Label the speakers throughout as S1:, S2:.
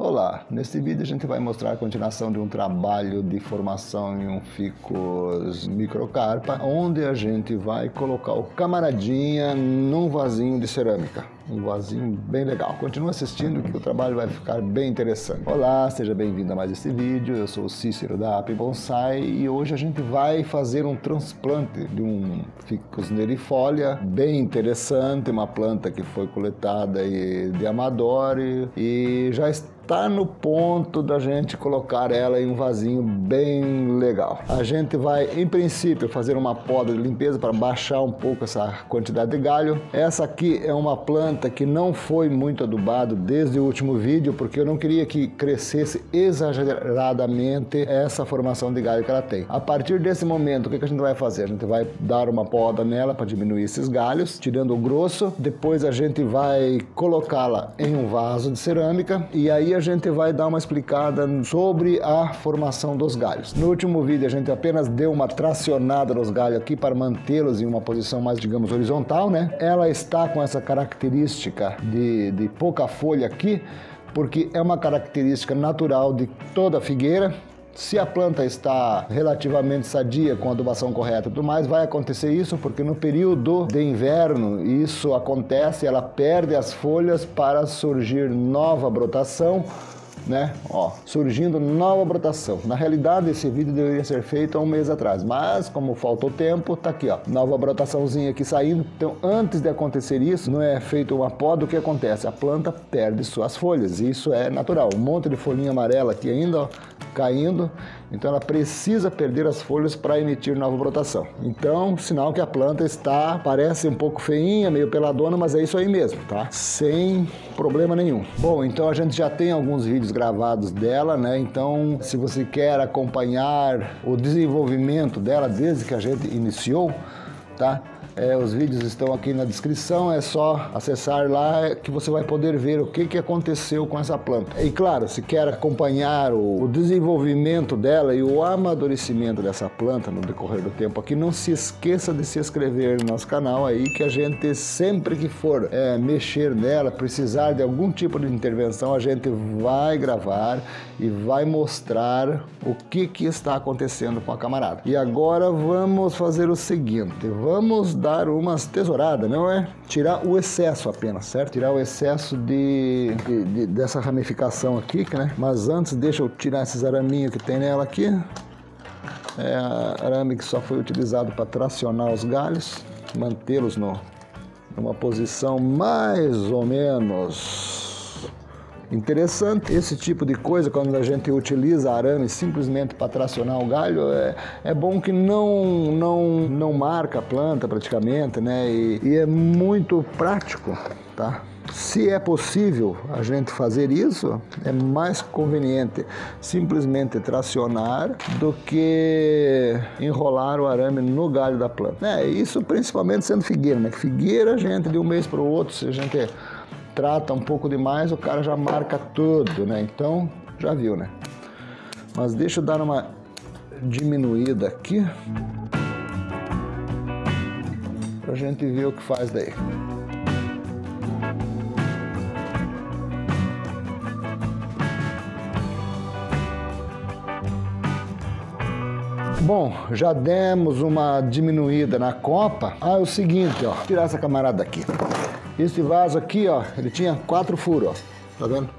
S1: Olá, neste vídeo a gente vai mostrar a continuação de um trabalho de formação em um ficus microcarpa, onde a gente vai colocar o camaradinha num vasinho de cerâmica. Um vasinho bem legal. Continua assistindo que o trabalho vai ficar bem interessante. Olá, seja bem-vindo a mais esse vídeo. Eu sou o Cícero da AP Bonsai e hoje a gente vai fazer um transplante de um ficus nerifolia bem interessante, uma planta que foi coletada de amador e já está no ponto da gente colocar ela em um vasinho bem legal. A gente vai, em princípio, fazer uma poda de limpeza para baixar um pouco essa quantidade de galho. Essa aqui é uma planta que não foi muito adubado desde o último vídeo, porque eu não queria que crescesse exageradamente essa formação de galho que ela tem. A partir desse momento, o que a gente vai fazer? A gente vai dar uma poda nela para diminuir esses galhos, tirando o grosso. Depois a gente vai colocá-la em um vaso de cerâmica e aí a gente vai dar uma explicada sobre a formação dos galhos. No último vídeo a gente apenas deu uma tracionada nos galhos aqui para mantê-los em uma posição mais, digamos, horizontal, né? Ela está com essa característica de pouca folha aqui, porque é uma característica natural de toda figueira. Se a planta está relativamente sadia, com a adubação correta e tudo mais, vai acontecer isso, porque no período de inverno isso acontece, ela perde as folhas para surgir nova brotação, né? Ó, surgindo nova brotação. Na realidade, esse vídeo deveria ser feito há um mês atrás, mas como faltou tempo, tá aqui, ó, nova brotaçãozinha aqui saindo. Então, antes de acontecer isso, não é feito uma poda, o que acontece? A planta perde suas folhas, e isso é natural. Um monte de folhinha amarela aqui ainda, ó, caindo, então ela precisa perder as folhas para emitir nova brotação. Então, sinal que a planta parece um pouco feinha, meio peladona, mas é isso aí mesmo, tá? Sem problema nenhum. Bom, então a gente já tem alguns vídeos gravados dela, né? Então, se você quer acompanhar o desenvolvimento dela desde que a gente iniciou, tá? Os vídeos estão aqui na descrição, é só acessar lá que você vai poder ver o que aconteceu com essa planta. E claro, se quer acompanhar o desenvolvimento dela e o amadurecimento dessa planta no decorrer do tempo aqui, não se esqueça de se inscrever no nosso canal aí, que a gente sempre que for mexer nela, precisar de algum tipo de intervenção, a gente vai gravar e vai mostrar o que está acontecendo com a camarada. E agora vamos fazer o seguinte, vamos dar umas tesouradas, não é? Tirar o excesso apenas, certo? Tirar o excesso dessa ramificação aqui, né? Mas antes, deixa eu tirar esses araminhos que tem nela aqui. É arame que só foi utilizado para tracionar os galhos, mantê-los numa posição mais ou menos interessante. Esse tipo de coisa, quando a gente utiliza arame simplesmente para tracionar o galho, é bom que não marca a planta praticamente, né? E é muito prático, tá? Se é possível a gente fazer isso, é mais conveniente simplesmente tracionar do que enrolar o arame no galho da planta. Isso principalmente sendo figueira, né? Figueira, a gente de um mês para o outro, se a gente trata um pouco demais, o cara já marca tudo, né? Então, já viu, né? Mas deixa eu dar uma diminuída aqui pra gente ver o que faz daí. Bom, já demos uma diminuída na copa. É o seguinte, ó, vou tirar essa camarada daqui. Esse vaso aqui, ó, ele tinha 4 furos, ó, tá vendo?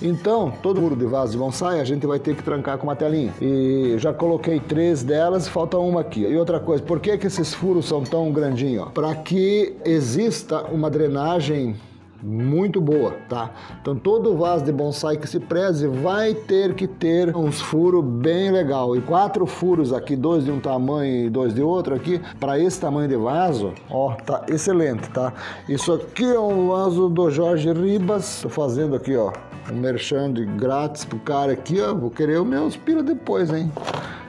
S1: Então, todo furo de vaso de bonsai a gente vai ter que trancar com uma telinha. E já coloquei 3 delas, falta uma aqui. E outra coisa, por que esses furos são tão grandinhos? Para que exista uma drenagem muito boa, tá? Então todo vaso de bonsai que se preze vai ter que ter uns furos bem legal. E 4 furos aqui, 2 de um tamanho e 2 de outro aqui, para esse tamanho de vaso, ó, tá excelente, tá? Isso aqui é um vaso do Jorge Ribas. Tô fazendo aqui, ó, um merchan de grátis pro cara aqui, ó. Vou querer os meus pila depois, hein?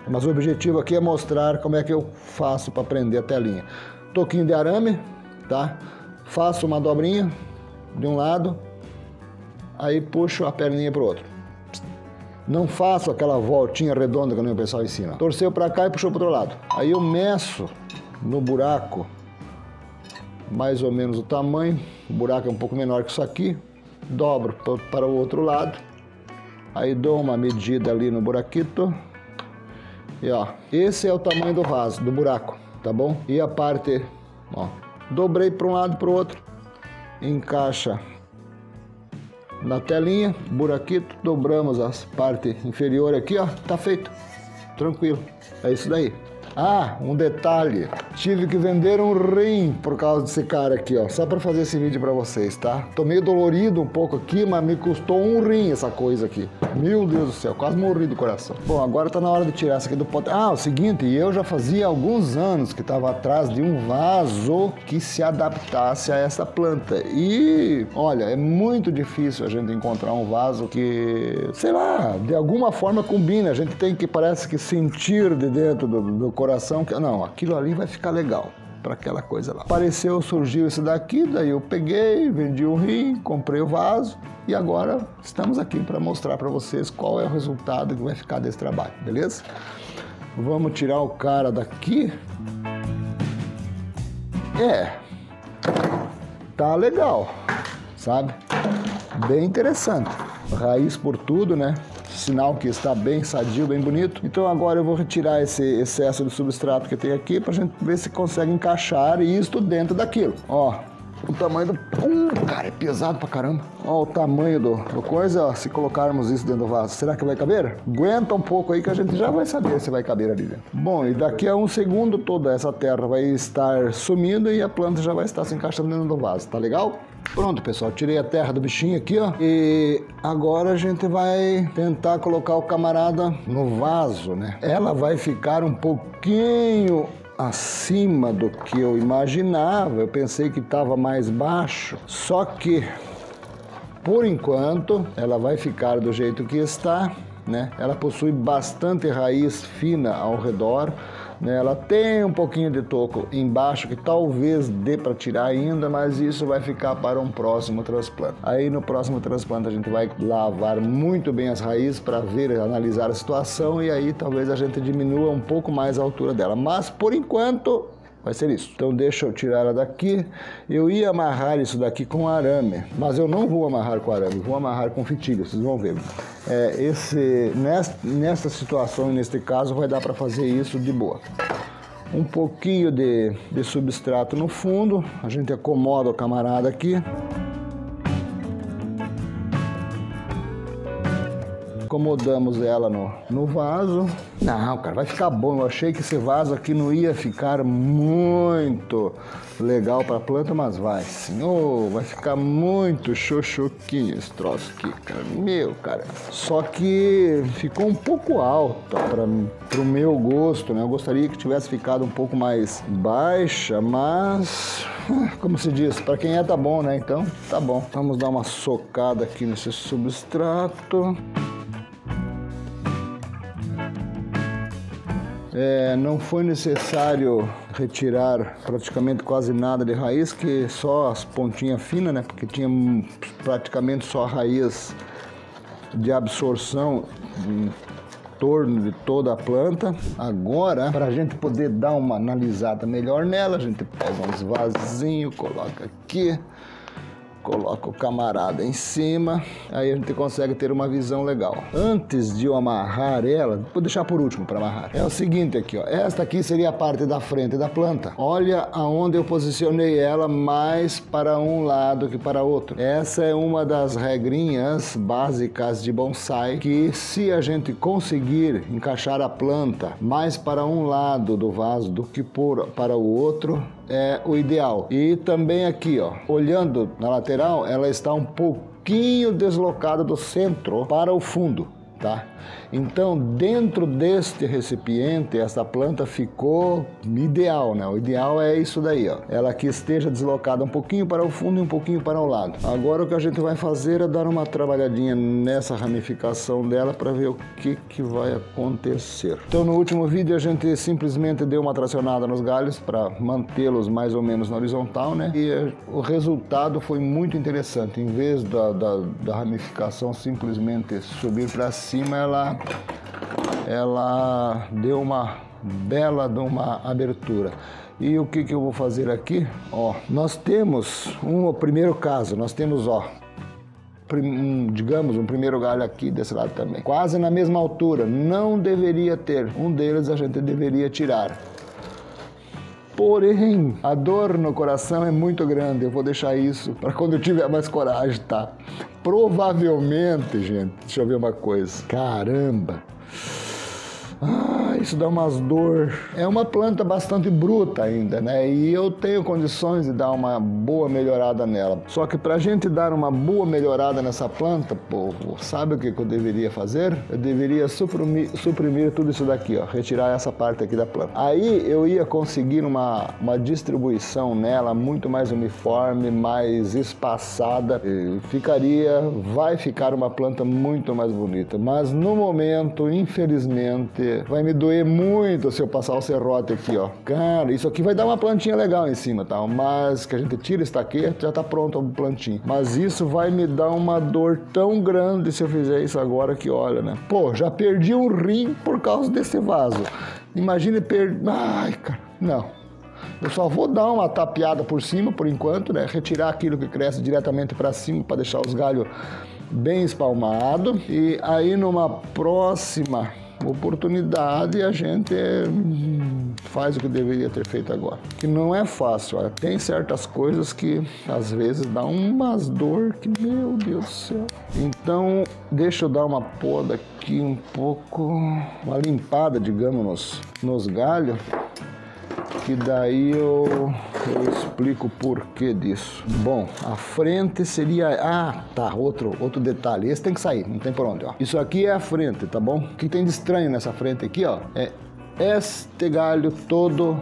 S1: Mas o objetivo aqui é mostrar como é que eu faço para prender a telinha. Toquinho de arame, tá? Faço uma dobrinha de um lado, aí puxo a perninha pro outro. Não faço aquela voltinha redonda que nem o pessoal ensina. Torceu para cá e puxou pro outro lado. Aí eu meço no buraco mais ou menos o tamanho. O buraco é um pouco menor que isso aqui. Dobro para o outro lado Aí dou uma medida ali no buraquito. E ó, esse é o tamanho do vaso, do buraco, tá bom? E a parte, ó, dobrei para um lado e para o outro. Encaixa na telinha, buraquito, dobramos a parte inferior aqui, ó, tá feito. Tranquilo, é isso daí. Ah, um detalhe, tive que vender um rim por causa desse cara aqui, ó, só para fazer esse vídeo para vocês, tá? Tô meio dolorido um pouco aqui, mas me custou um rim essa coisa aqui. Meu Deus do céu, quase morri do coração. Bom, agora tá na hora de tirar essa aqui do pote. Ah, o seguinte, eu já fazia alguns anos que tava atrás de um vaso que se adaptasse a essa planta. E, olha, é muito difícil a gente encontrar um vaso que, sei lá, de alguma forma combina. A gente tem que, parece que sentir de dentro do coração que, não, aquilo ali vai ficar legal para aquela coisa lá. Apareceu, surgiu esse daqui, daí eu peguei, vendi o rim, comprei o vaso e agora estamos aqui para mostrar para vocês qual é o resultado que vai ficar desse trabalho, beleza? Vamos tirar o cara daqui. Tá legal, sabe? Bem interessante. Raiz por tudo, né? Sinal que está bem sadio, bem bonito. Então agora eu vou retirar esse excesso de substrato que tem aqui pra gente ver se consegue encaixar isto dentro daquilo. Ó, o tamanho do... cara, é pesado pra caramba. Ó, o tamanho do coisa, ó, se colocarmos isso dentro do vaso, será que vai caber? Aguenta um pouco aí que a gente já vai saber se vai caber ali dentro. Bom, e daqui a um segundo toda essa terra vai estar sumindo e a planta já vai estar se encaixando dentro do vaso, tá legal? Pronto, pessoal, tirei a terra do bichinho aqui, ó. E agora a gente vai tentar colocar o camarada no vaso, né? Ela vai ficar um pouquinho acima do que eu imaginava. Eu pensei que estava mais baixo. Só que, por enquanto, ela vai ficar do jeito que está, né? Ela possui bastante raiz fina ao redor. Ela tem um pouquinho de toco embaixo que talvez dê para tirar ainda, mas isso vai ficar para um próximo transplante. Aí no próximo transplante a gente vai lavar muito bem as raízes para ver, analisar a situação e aí talvez a gente diminua um pouco mais a altura dela. Mas por enquanto vai ser isso. Então deixa eu tirar ela daqui. Eu ia amarrar isso daqui com arame, mas eu não vou amarrar com arame, vou amarrar com fitilho, vocês vão ver. Nesta situação, neste caso, vai dar para fazer isso de boa. Um pouquinho de substrato no fundo, a gente acomoda o camarada aqui. Acomodamos ela no vaso. Não, cara, vai ficar bom. Eu achei que esse vaso aqui não ia ficar muito legal para a planta, mas vai sim. Oh, vai ficar muito xoxoquinho esse troço aqui, cara. Meu, cara. Só que ficou um pouco alta para o meu gosto, né? Eu gostaria que tivesse ficado um pouco mais baixa, mas... como se diz, para quem tá bom, né? Então, tá bom. Vamos dar uma socada aqui nesse substrato. Não foi necessário retirar praticamente quase nada de raiz, que só as pontinhas finas, né? Porque tinha praticamente só a raiz de absorção em torno de toda a planta. Agora, para a gente poder dar uma analisada melhor nela, a gente pega uns vasinhos, coloca aqui, coloca o camarada em cima, aí a gente consegue ter uma visão legal. Antes de eu amarrar ela, vou deixar por último para amarrar. É o seguinte aqui, ó, esta aqui seria a parte da frente da planta. Olha aonde eu posicionei ela mais para um lado que para outro. Essa é uma das regrinhas básicas de bonsai, que se a gente conseguir encaixar a planta mais para um lado do vaso do que para o outro, é o ideal. E também aqui, ó, olhando na lateral, ela está um pouquinho deslocada do centro para o fundo, tá? Então, dentro deste recipiente, essa planta ficou ideal, né? O ideal é isso daí, ó. Ela que esteja deslocada um pouquinho para o fundo e um pouquinho para o lado. Agora o que a gente vai fazer é dar uma trabalhadinha nessa ramificação dela para ver o que vai acontecer. Então, no último vídeo a gente simplesmente deu uma tracionada nos galhos para mantê-los mais ou menos na horizontal, né? E o resultado foi muito interessante. Em vez da ramificação simplesmente subir para cima, ela deu uma bela de uma abertura. E o que eu vou fazer aqui? Ó, nós temos o primeiro caso, nós temos, ó, digamos, um primeiro galho aqui desse lado também. Quase na mesma altura, não deveria ter. Um deles a gente deveria tirar. Porém, a dor no coração é muito grande. Eu vou deixar isso para quando eu tiver mais coragem, tá? Provavelmente, gente, deixa eu ver uma coisa. Caramba! Isso dá umas dor. É uma planta bastante bruta ainda, né? E eu tenho condições de dar uma boa melhorada nela. Só que pra gente dar uma boa melhorada nessa planta, povo, sabe o que eu deveria fazer? Eu deveria suprimir tudo isso daqui, ó. Retirar essa parte aqui da planta. Aí eu ia conseguir uma distribuição nela muito mais uniforme, mais espaçada. E vai ficar uma planta muito mais bonita. Mas no momento, infelizmente, vai me doer muito se eu passar o serrote aqui, ó. Cara, isso aqui vai dar uma plantinha legal em cima, tá? Mas que a gente tira esse daqui, já tá pronto a plantinha. Mas isso vai me dar uma dor tão grande se eu fizer isso agora que, olha, né? Pô, já perdi um rim por causa desse vaso. Imagine perder... Ai, cara, não. Eu só vou dar uma tapeada por cima, por enquanto, né? Retirar aquilo que cresce diretamente para cima para deixar os galhos bem espalmados. E aí, numa próxima oportunidade, a gente faz o que deveria ter feito agora. Que não é fácil, olha. Tem certas coisas que às vezes dá umas dor que, meu Deus do céu. Então, deixa eu dar uma poda aqui um pouco, uma limpada, digamos, nos galhos, que daí eu explico o porquê disso. Bom, a frente seria... Ah, tá, outro detalhe. Esse tem que sair, não tem por onde, ó. Isso aqui é a frente, tá bom? O que tem de estranho nessa frente aqui, ó, é este galho todo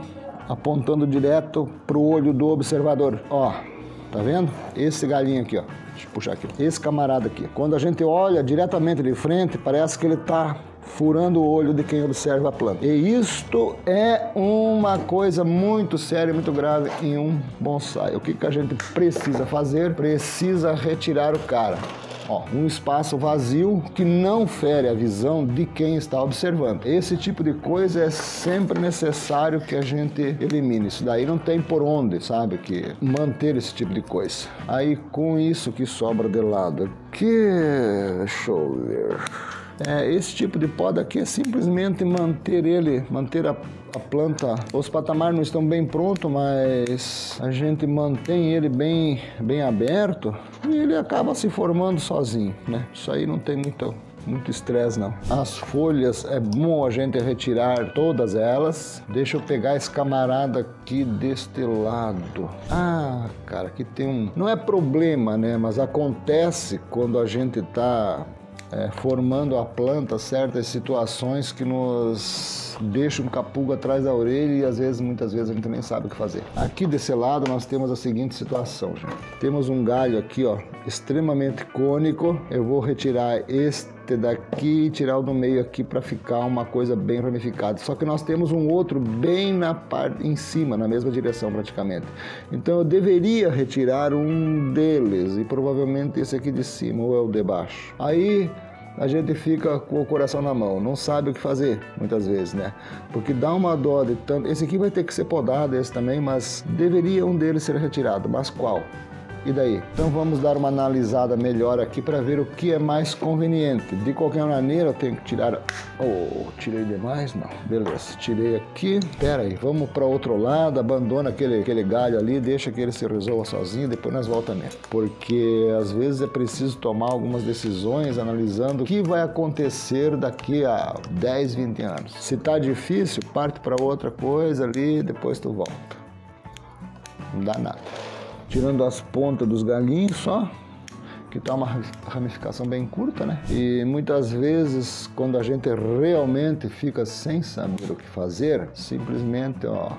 S1: apontando direto pro olho do observador. Ó, tá vendo? Esse galinho aqui, ó. Deixa eu puxar aqui. Esse camarada aqui. Quando a gente olha diretamente de frente, parece que ele tá furando o olho de quem observa a planta. E isto é uma coisa muito séria, muito grave em um bonsai. O que a gente precisa fazer? Precisa retirar o cara. Ó, um espaço vazio que não fere a visão de quem está observando. Esse tipo de coisa é sempre necessário que a gente elimine. Isso daí não tem por onde, sabe, que manter esse tipo de coisa. Aí com isso que sobra de lado aqui, deixa eu ver... esse tipo de poda aqui é simplesmente manter a planta. Os patamares não estão bem prontos, mas a gente mantém ele bem aberto e ele acaba se formando sozinho, né? Isso aí não tem muito estresse, não. As folhas, é bom a gente retirar todas elas. Deixa eu pegar esse camarada aqui deste lado. Ah, cara, aqui tem um... Não é problema, né? Mas acontece quando a gente tá... formando a planta, certas situações que nos deixam um capugo atrás da orelha e às vezes, muitas vezes, a gente nem sabe o que fazer. Aqui desse lado nós temos a seguinte situação, gente. Temos um galho aqui, ó, extremamente cônico. Eu vou retirar este daqui e tirar o do meio aqui para ficar uma coisa bem ramificada. Só que nós temos um outro bem na parte em cima, na mesma direção praticamente. Então eu deveria retirar um deles e provavelmente esse aqui de cima ou é o de baixo. Aí a gente fica com o coração na mão, não sabe o que fazer, muitas vezes, né? Porque dá uma dó de tanto... Esse aqui vai ter que ser podado, esse também, mas deveria um deles ser retirado. Mas qual? E daí? Então vamos dar uma analisada melhor aqui para ver o que é mais conveniente. De qualquer maneira eu tenho que tirar... Oh, tirei demais? Não. Beleza, tirei aqui. Pera aí, vamos para outro lado, abandona aquele galho ali, deixa que ele se resolva sozinho, depois nós voltamos nele. Porque às vezes é preciso tomar algumas decisões analisando o que vai acontecer daqui a 10, 20 anos. Se tá difícil, parte para outra coisa ali, depois tu volta. Não dá nada. Tirando as pontas dos galinhos só, que tá uma ramificação bem curta, né? E muitas vezes, quando a gente realmente fica sem saber o que fazer, simplesmente, ó,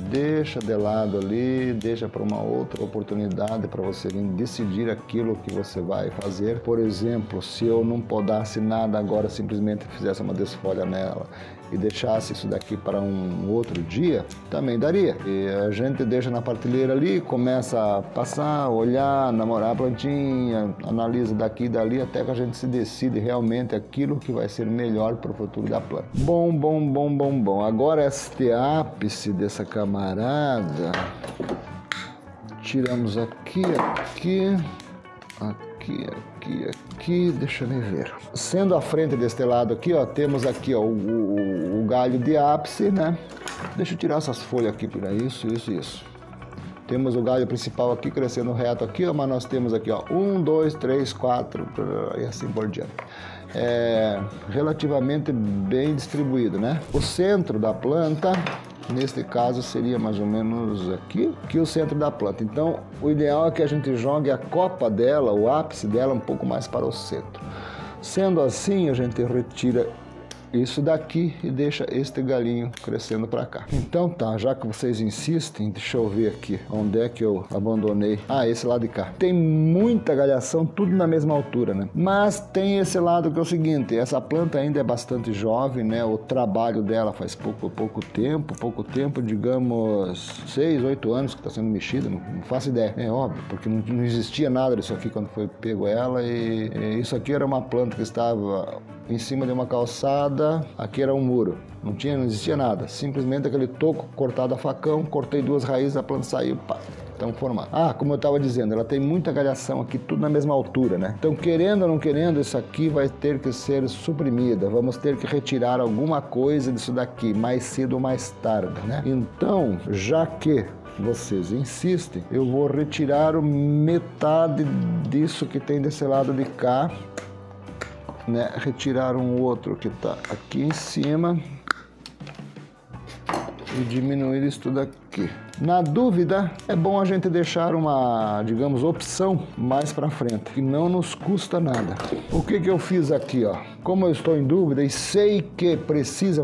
S1: deixa de lado ali, deixa para uma outra oportunidade para você vir decidir aquilo que você vai fazer. Por exemplo, se eu não podasse nada agora, simplesmente fizesse uma desfolha nela e deixasse isso daqui para um outro dia, também daria. E a gente deixa na prateleira ali, começa a passar, olhar, namorar a plantinha, analisa daqui e dali, até que a gente se decide realmente aquilo que vai ser melhor para o futuro da planta. Bom. Agora este ápice dessa camarada, tiramos aqui, aqui, deixa eu ver. Sendo a frente deste lado aqui, ó, temos aqui, ó, o galho de ápice, né? Deixa eu tirar essas folhas aqui, por aí, isso. Temos o galho principal aqui crescendo reto aqui, ó, mas nós temos aqui, ó, 1, 2, 3, 4 e assim por diante. É relativamente bem distribuído, né? O centro da planta, neste caso, seria mais ou menos aqui o centro da planta. Então, o ideal é que a gente jogue a copa dela, o ápice dela, um pouco mais para o centro. Sendo assim, a gente retira isso daqui e deixa este galinho crescendo para cá. Então tá, já que vocês insistem, deixa eu ver aqui onde é que eu abandonei. Ah, esse lado de cá. Tem muita galhação, tudo na mesma altura, né? Mas tem esse lado que é o seguinte, essa planta ainda é bastante jovem, né? O trabalho dela faz pouco tempo, digamos 6, 8 anos que está sendo mexida, não faço ideia. É óbvio, porque não existia nada disso aqui quando foi pego ela e isso aqui era uma planta que estava em cima de uma calçada, aqui era um muro, não existia nada, simplesmente aquele toco cortado a facão, cortei 2 raízes, a planta saiu, pá, então formado. Ah, como eu estava dizendo, ela tem muita galhação aqui, tudo na mesma altura, né? Então, querendo ou não querendo, isso aqui vai ter que ser suprimida, vamos ter que retirar alguma coisa disso daqui, mais cedo ou mais tarde, né? Então, já que vocês insistem, eu vou retirar metade disso que tem desse lado de cá, né? Retirar um outro que está aqui em cima e diminuir isso tudo aqui. Na dúvida, é bom a gente deixar uma, digamos, opção mais para frente, que não nos custa nada. O que eu fiz aqui, ó? Como eu estou em dúvida e sei que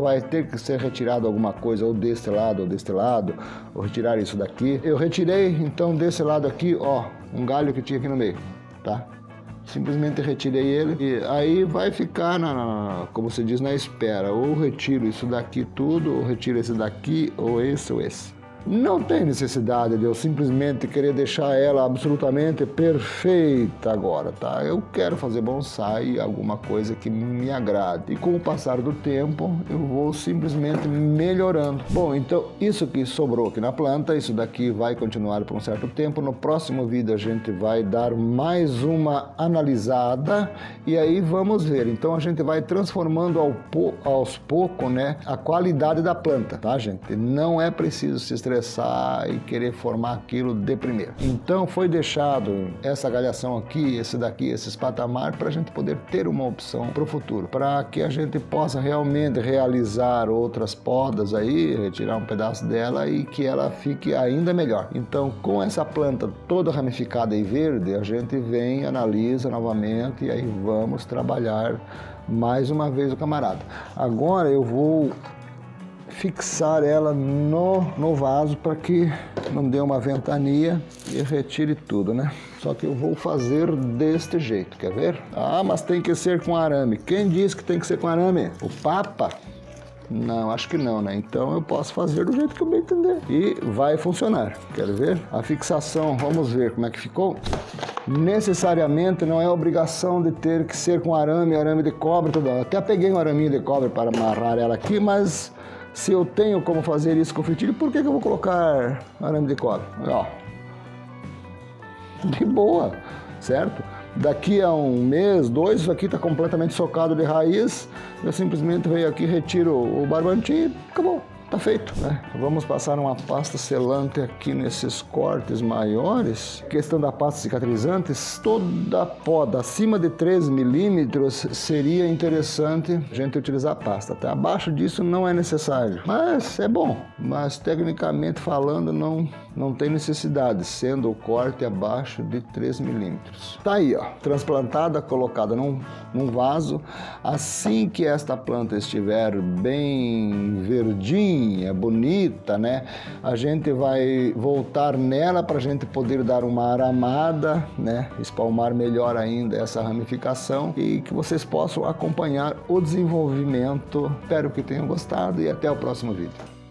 S1: vai ter que ser retirado alguma coisa, ou deste lado, ou retirar isso daqui. Eu retirei, então, desse lado aqui, ó, um galho que tinha aqui no meio, tá? Simplesmente retirei ele e aí vai ficar, como se diz, na espera. Ou retiro isso daqui tudo, ou retiro esse daqui, ou esse. Não tem necessidade de eu simplesmente querer deixar ela absolutamente perfeita agora, tá? Eu quero fazer bonsai, alguma coisa que me agrade. E com o passar do tempo, eu vou simplesmente melhorando. Bom, então isso que sobrou aqui na planta, isso daqui vai continuar por um certo tempo. No próximo vídeo a gente vai dar mais uma analisada e aí vamos ver. Então a gente vai transformando aos poucos, né, a qualidade da planta, tá, gente? Não é preciso se estressar e querer formar aquilo de primeiro. Então foi deixado essa galhação aqui, esse daqui, esses patamares para a gente poder ter uma opção para o futuro, para que a gente possa realmente realizar outras podas aí, retirar um pedaço dela e que ela fique ainda melhor. Então com essa planta toda ramificada e verde, a gente vem, analisa novamente e aí vamos trabalhar mais uma vez o camarada. Agora eu vou fixar ela no vaso para que não dê uma ventania e retire tudo, né? Só que eu vou fazer deste jeito, quer ver? Ah, mas tem que ser com arame. Quem disse que tem que ser com arame? O Papa? Não, acho que não, né? Então eu posso fazer do jeito que eu bem entender. E vai funcionar. Quer ver? A fixação, vamos ver como é que ficou. Necessariamente não é obrigação de ter que ser com arame de cobre, tudo. Eu até peguei um araminho de cobre para amarrar ela aqui, mas se eu tenho como fazer isso com fitilho, por que eu vou colocar arame de cobre? Ó, de boa, certo? Daqui a um mês, 2, isso aqui está completamente socado de raiz. Eu simplesmente venho aqui, retiro o barbantinho e acabou. Tá feito, né? Vamos passar uma pasta selante aqui nesses cortes maiores. Questão da pasta cicatrizante, toda poda acima de 3 milímetros seria interessante a gente utilizar a pasta, tá? Abaixo disso não é necessário, mas é bom. Mas tecnicamente falando não tem necessidade, sendo o corte abaixo de 3 milímetros. Tá aí, ó, transplantada, colocada num vaso. Assim que esta planta estiver bem verdinha, bonita, né? A gente vai voltar nela para a gente poder dar uma aramada, né? Espalmar melhor ainda essa ramificação e que vocês possam acompanhar o desenvolvimento. Espero que tenham gostado e até o próximo vídeo.